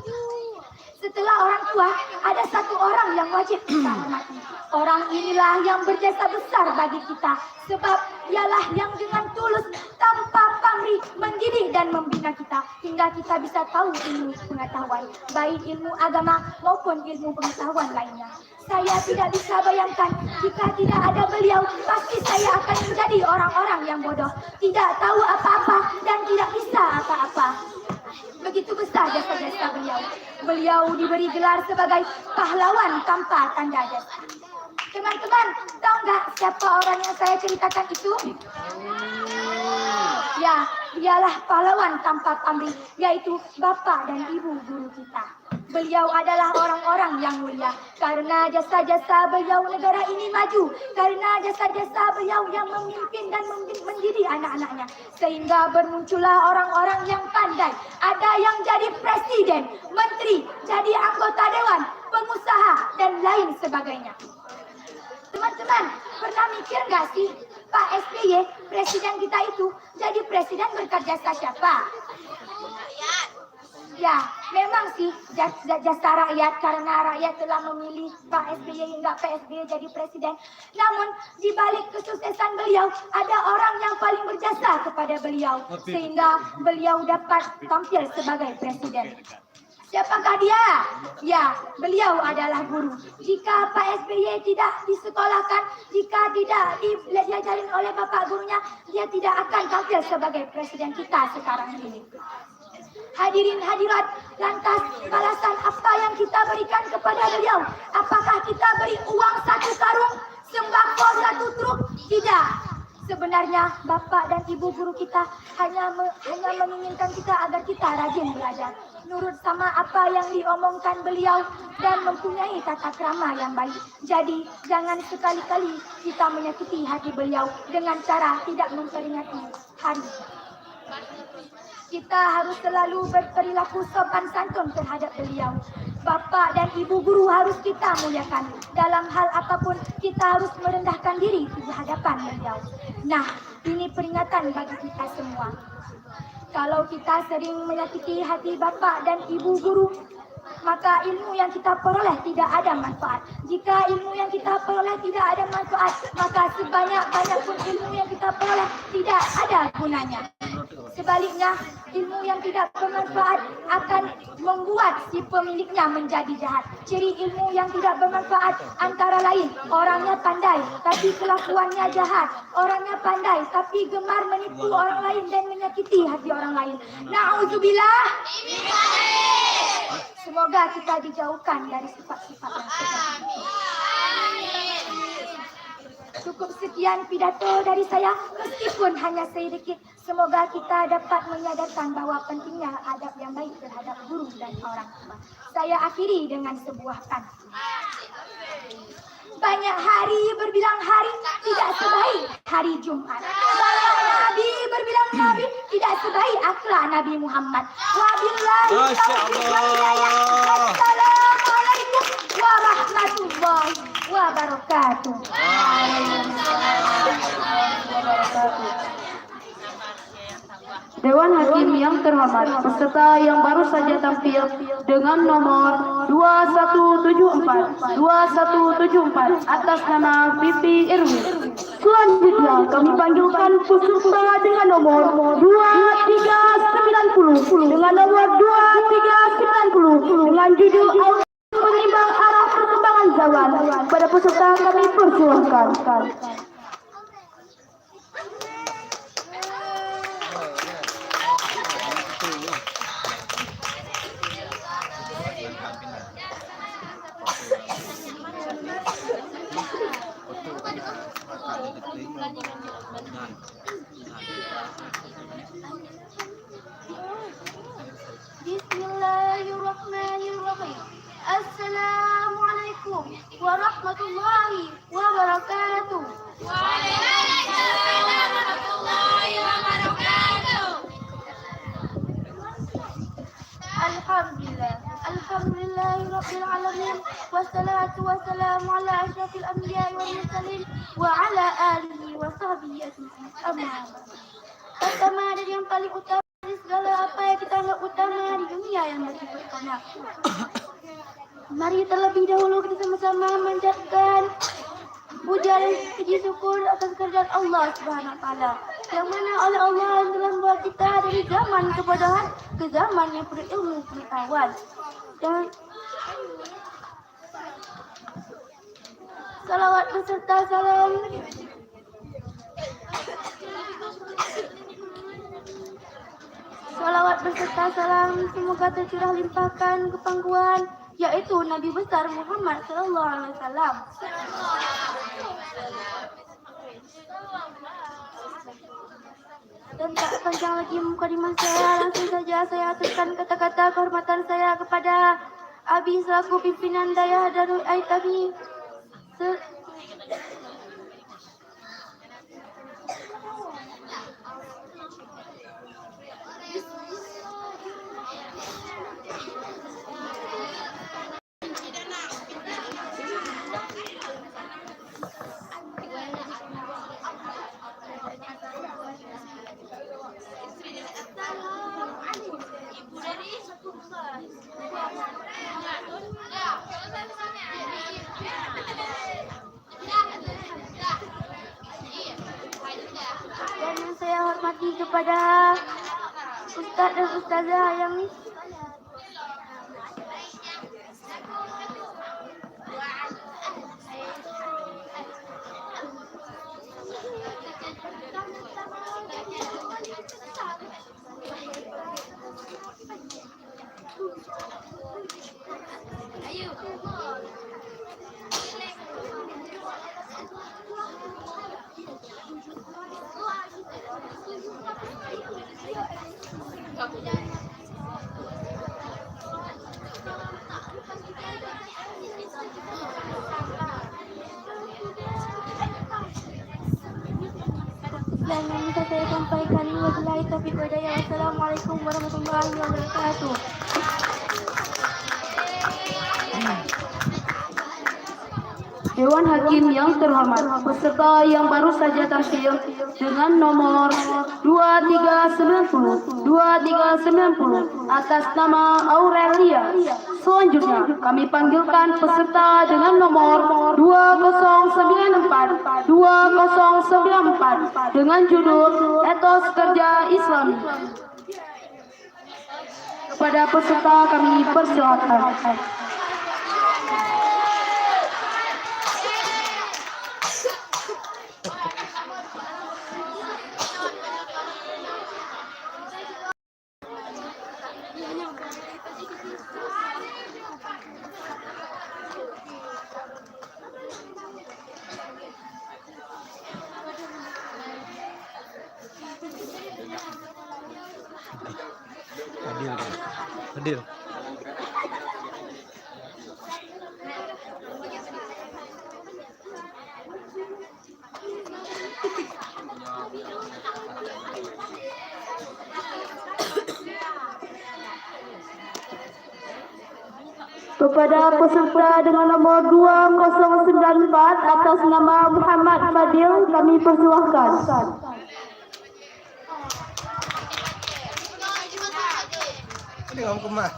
Setelah orang tua, ada satu orang yang wajib kita hormati. Orang inilah yang berjasa besar bagi kita, sebab ialah yang dengan tulus tanpa pamrih mendidik dan membina kita hingga kita bisa tahu ilmu pengetahuan, baik ilmu agama maupun ilmu pengetahuan lainnya. Saya tidak bisa bayangkan jika tidak ada beliau, pasti saya akan menjadi orang-orang yang bodoh, tidak tahu apa-apa dan tidak bisa apa-apa. Begitu besar jasa-jasa beliau. Beliau diberi gelar sebagai pahlawan tanpa tanda jasa. Teman-teman, tahu nggak siapa orang yang saya ceritakan itu? Ya, dialah pahlawan tanpa pamrih, yaitu bapak dan ibu guru kita. Beliau adalah orang-orang yang mulia. Karena jasa-jasa beliau negara ini maju. Karena jasa-jasa beliau yang memimpin dan mendidik anak-anaknya. Sehingga bermuncullah orang-orang yang pandai. Ada yang jadi presiden, menteri, jadi anggota dewan, pengusaha, dan lain sebagainya. Teman-teman, pernah mikir nggak sih Pak SBY, presiden kita itu, jadi presiden berkat jasa siapa? Ya, memang sih jasa rakyat, karena rakyat telah memilih Pak SBY hingga Pak SBY jadi presiden. Namun di balik kesuksesan beliau ada orang yang paling berjasa kepada beliau sehingga beliau dapat tampil sebagai presiden. Siapakah dia? Ya, beliau adalah guru. Jika Pak SBY tidak disekolahkan, jika tidak diajarin oleh bapak gurunya, dia tidak akan tampil sebagai presiden kita sekarang ini. Hadirin hadirat, lantas balasan apa yang kita berikan kepada beliau? Apakah kita beri uang 1 karung, sembako 1 truk? Tidak. Sebenarnya bapak dan ibu guru kita hanya menginginkan kita agar kita rajin belajar, nurut sama apa yang diomongkan beliau dan mempunyai tata krama yang baik. Jadi jangan sekali-kali kita menyakiti hati beliau dengan cara tidak memperingati hari. Kita harus selalu berperilaku sopan santun terhadap beliau. Bapak dan ibu guru harus kita muliakan. Dalam hal apapun kita harus merendahkan diri di hadapan beliau. Nah, ini peringatan bagi kita semua. Kalau kita sering menyakiti hati bapak dan ibu guru, maka ilmu yang kita peroleh tidak ada manfaat. Jika ilmu yang kita peroleh tidak ada manfaat, maka sebanyak-banyak pun ilmu yang kita peroleh tidak ada gunanya. Sebaliknya, ilmu yang tidak bermanfaat akan membuat si pemiliknya menjadi jahat. Ciri ilmu yang tidak bermanfaat antara lain, orangnya pandai tapi kelakuannya jahat. Orangnya pandai tapi gemar menipu orang lain dan menyakiti hati orang lain. Na'udzubillah. Semoga kita dijauhkan dari sifat-sifat yang seperti itu. Cukup sekian pidato dari saya, meskipun hanya sedikit. Semoga kita dapat menyadarkan bahwa pentingnya adab yang baik terhadap guru dan orang tua. Saya akhiri dengan sebuah pantun. Banyak hari berbilang hari tidak sebaik hari Jumat. Banyak nabi berbilang nabi tidak sebaik akhlak Nabi Muhammad. Wabillahi taufiq wal hidayah. Assalamualaikum warahmatullahi wabarakatuh. Dewan Hakim yang terhormat, peserta yang baru saja tampil dengan nomor 2174 atas nama Pipi Irwin. Selanjutnya kami panggilkan peserta dengan nomor 2390 dengan nomor 2390 dengan judul Penimbang Arah Perkembangan Zaman. Pada peserta kami persilahkan. Bismillahirrahmanirrahim. Assalamualaikum warahmatullahi wabarakatuh. Waalaikumsalam warahmatullahi wabarakatuh. Alhamdulillahirabbil alamin wassalatu wassalamu ala asyrafil anbiya'i wal mursalin wa ala alihi wa sahbihi ajma'in. Amma ba'd. Pertama dari yang paling utama dari segala apa yang kita anggap utama di dunia yang bersifat fana. Mari terlebih dahulu kita sama-sama mengucapkan puja dan puji syukur atas kehadirat Allah Subhanahu wa taala, yang mana oleh Allah yang telah membawa kita dari zaman kebodohan ke zaman yang penuh ilmu pengetahuan. Dan salawat beserta salam semoga tercurah limpahkan kepangkuan, yaitu Nabi besar Muhammad sallallahu alaihi wasallam. Dan tak panjang lagi mukadimah saya, langsung saja saya aturkan kata-kata kehormatan saya kepada Abi selaku pimpinan Dayah Darul Aitabi. Dan yang saya hormati kepada Ustaz dan Ustazah yang yang bisa saya sampaikan. Wabillahi taufiq wal hidayah. Wassalamualaikum warahmatullahi wabarakatuh. Dewan Hakim yang terhormat, peserta yang baru saja tampil dengan nomor 2390 atas nama Aurelia. Selanjutnya, kami panggilkan peserta dengan nomor 2094 dengan judul Etos Kerja Islami. Kepada peserta kami persilakan. Adil. Kepada peserta dengan nomor 2094 atas nama Muhammad Fadil kami persilahkan. Ini kamu kemana?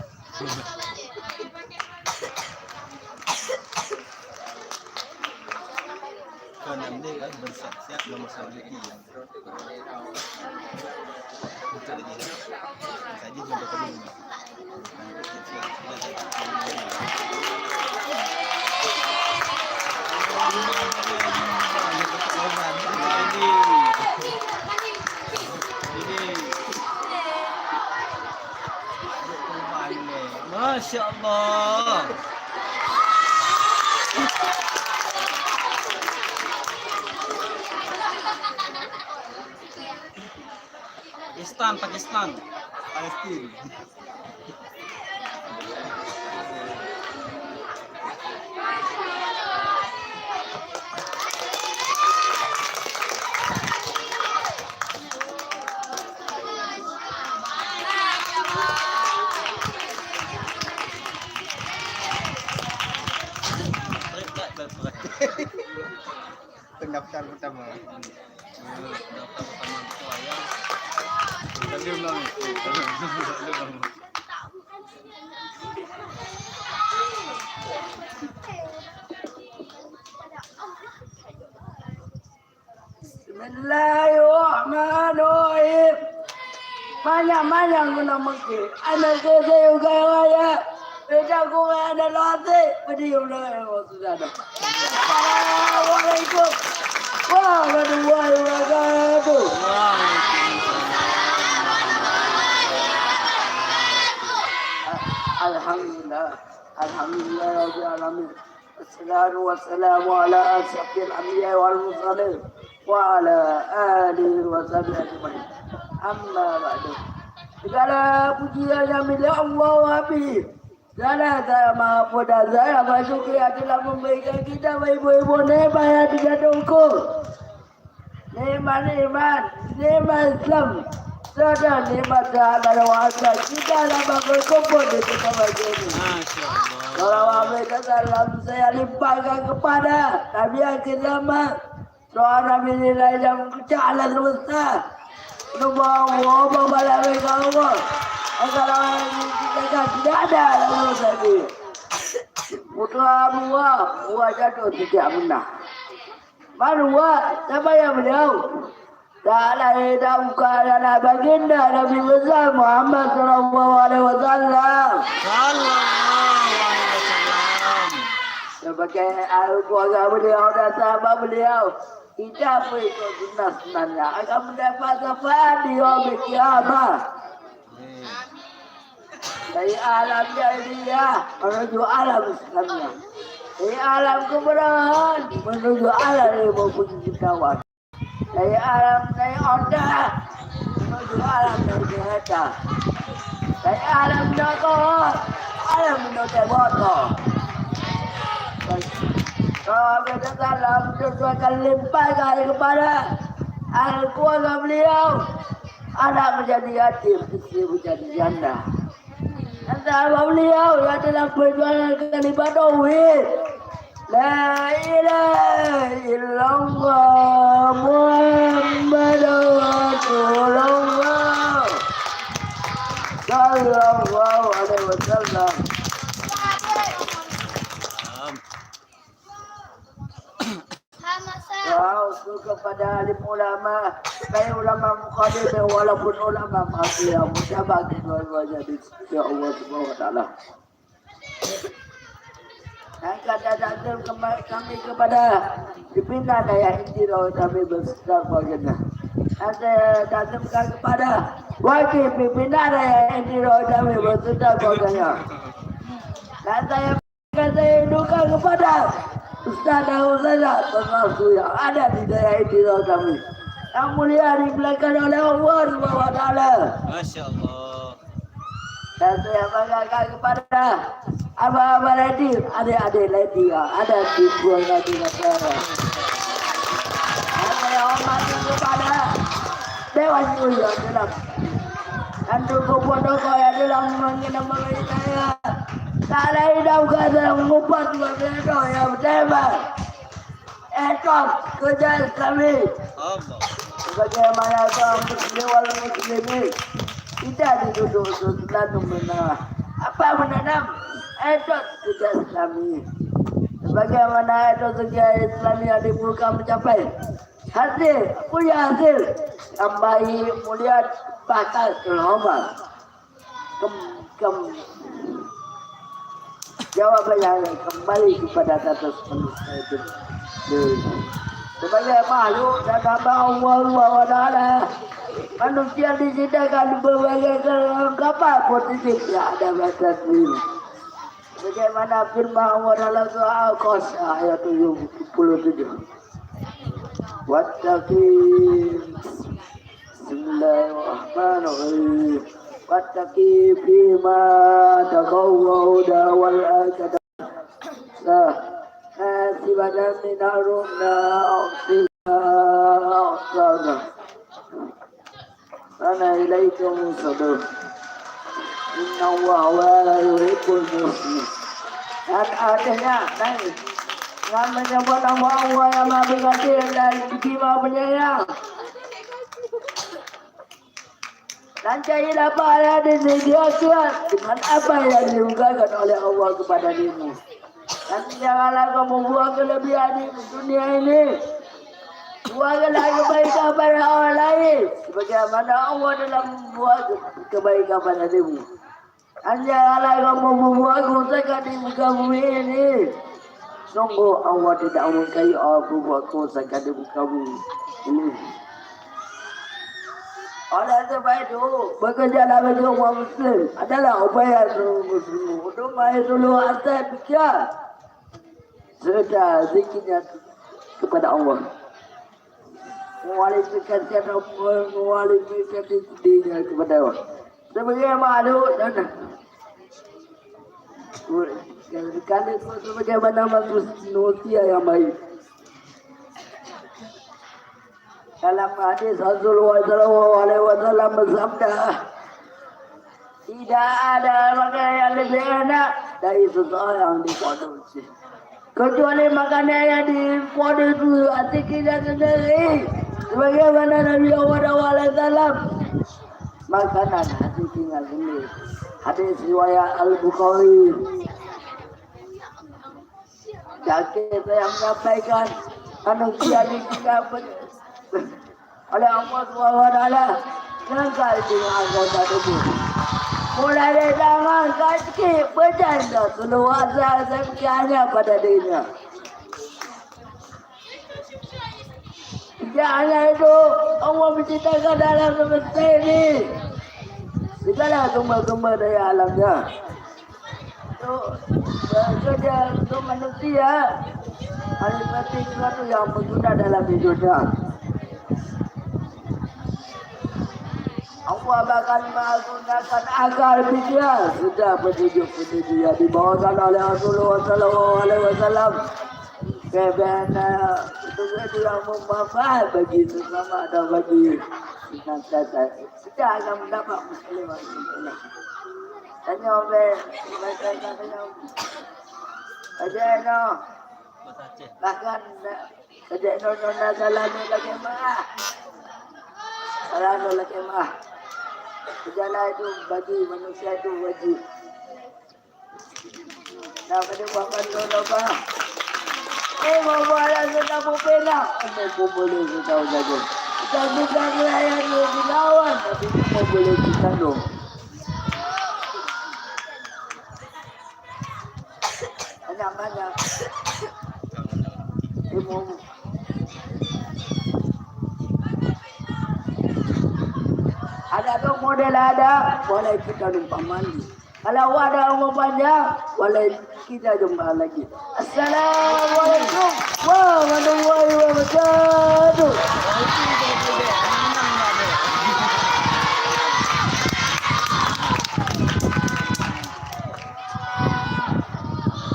Kau nanti kan bersiap-siap nomor satu ini. Betul ini. Saja jumpa kami. Masya Allah. Pakistan. Palestina. Pendaftar pertama. Pendaftar pertama itu ayam. Tadi ulang itu. Bismillahirrahmanirrahim. Banyak-banyak guna mungkin. Anak saya juga raya. Beda kurang ada latih. Bediam dengan sudah ada. Assalamualaikum warahmatullahi wabarakatuh. Alhamdulillah rabbil alamin. Wassalatu wassalamu ala asyrafil anbiya wal mursalin wa ala alihi wa sahbihi ajmain. Amma ba'du. Segala pujian yang milik Allah Habib. Saya maha pada saya bersyukur telah memberikan kita ibu-ibu nikmat yang tidak terukur. Nikmat Islam serta nikmat sahabat wasa kita dapat berkumpul di tempat ini. Salawat dan salam saya limpahkan kepada Nabi akhir zaman, seorang nilai yang kecil besar. Nubuah Allah mereka Allah. Agar kita tidak ada dalam tadi. Putra buah jatuh tidak benar. Mana buah? Siapa yang beliau? Tak lain tak bukan adalah baginda Nabi besar Muhammad sallallahu alaihi wasallam. Sebagai keluarga beliau dan sahabat beliau, kita berikut sunnah-sunnahnya akan mendapat syafaat di yaumil kiamat. Dari alam jahiliyah menuju alam Islamnya. Dari alam kebenaran menuju alam ilmu pengetahuan. Dari alam dari onda menuju alam dari kereta. Dari alam neraka alam menuju botol. Kalau kita salam itu akan limpahkan kepada keluarga beliau. Anak menjadi yatim, istri menjadi janda. Antara beliau yang telah berjuang kalimat tauhid. La ilaha illallah Muhammadur Rasulullah sallallahu alaihi wasallam. Rasul kepada alim ulama, baik ulama muqaddim walaupun ulama mati yang mutabak dua-duanya di sisi Allah Subhanahu wa taala. Dan kata datang kami kepada dipindah daya intiro kami bersedar bagiannya. Ada datang kepada wakil pimpinan daya intiro kami bersedar bagiannya. Dan saya duka kepada Ustaz dan Ustazah termasuk yang ada di daya intiro kami. Yang mulia diberikan oleh Allah Subhanahu wa taala. Masya Allah. Dan saya banggakan kepada abang-abang lady, adik-adik lady, ada di buah lady negara. Dan saya hormati kepada Dewan Juri dalam dan tokoh-tokoh yang dalam mengenai saya. Tak lain dalam dalam mengupas berbeda yang berdebat. Etos kerja kami. Allah. Bagaimana kaum muslim wal muslimin tidak dituduh selalu menang. Apa menanam etos kerja kami. Bagaimana etos kerja Islam yang di muka mencapai hasil, punya hasil yang baik, mulia, bakal terhormat. Jawabannya kembali kepada atas manusia itu. Sebagai makhluk dan hamba Allah SWT, manusia disediakan berbagai kelengkapan positif yang ada batas ini. Bagaimana firman Allah dalam surah Al-Qasas ayat 77. Wattaqi Bismillahirrahmanirrahim. Wattaqi fima taqawwauda wal akada. Sibada minaruna oksina Ana ilaikum sadr. Inna Allah wa yuhibbul muslimin. Dan artinya dengan menyebut nama Allah yang maha pengasih dan maha penyayang. Dan carilah pahala di sisi akhirat dengan apa yang diungkapkan oleh Allah kepada dirimu. Dan janganlah kamu buang kelebihan di dunia ini. Buanglah kebaikan pada orang lain. Sebagaimana Allah dalam membuat kebaikan pada dirimu. Dan janganlah kamu membuang kerusakan di muka bumi ini. Sungguh Allah tidak mengingkari orang berbuat kerusakan di muka bumi ini. Oleh sebab itu, bekerjalah bagi umat Muslim adalah upaya seluruh Muslim untuk meraih seluruh aspek fikiran serta zikirnya kepada Allah. Mewalifikasi dirinya kepada Allah. Sebagai makhluk dan kali itu sebagaimana manusia yang baik. Dalam hadis Rasulullah SAW bersabda, tidak ada makanan yang lebih enak dari seseorang diproduksi kecuali makanan yang diproduksi hati kita sendiri. Sebagaimana Nabi Muhammad SAW, makanan hati kita sendiri. Hadis riwayat Al-Bukhari. Jadi saya menyampaikan manusia diciptakan oleh Allah SWT lengkap dengan anggota tubuh. Mulai dari tangan, kaki, berjanda seluruh asal sekiannya pada dirinya. Tidak hanya itu, Allah menciptakan dalam semesta ini segala sumber-sumber dari alamnya. Bekerja untuk manusia paling penting sesuatu yang berguna dalam hidupnya. Allah bakal menggunakan akal pikiran sudah petunjuk-petunjuk yang dibawakan oleh Rasulullah SAW. Bagaimana petunjuk yang bermanfaat bagi sesama dan bagi senantiasa. Kita akan mendapat muslimah. Tanya oleh mereka katanya, Ajayno, bahkan Ajayno nona salano lagi mah, salano lagi mah. Sejalan itu bagi manusia itu wajib. Nah, pada bukan dulu bah. Mau buat sudah bupin enak, kamu boleh kita jagung. Kita bukan rakyat yang dilawan, tapi kamu boleh kita dong. Banyak-banyak. Ibu. Ada tuh model ada, boleh kita numpang mandi. Kalau ada umur panjang, boleh kita jumpa lagi. Assalamualaikum warahmatullahi wabarakatuh.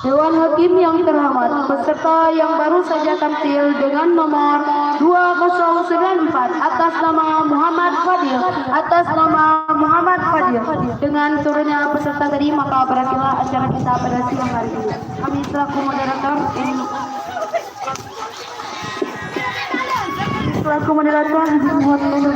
Dewan Hakim yang terhormat, peserta yang baru saja tampil dengan nomor 2094 atas nama Muhammad Fadil, Dengan turunnya peserta tadi, maka berakhirlah acara kita pada siang hari ini. Kami selaku moderator, Ibu Muhammad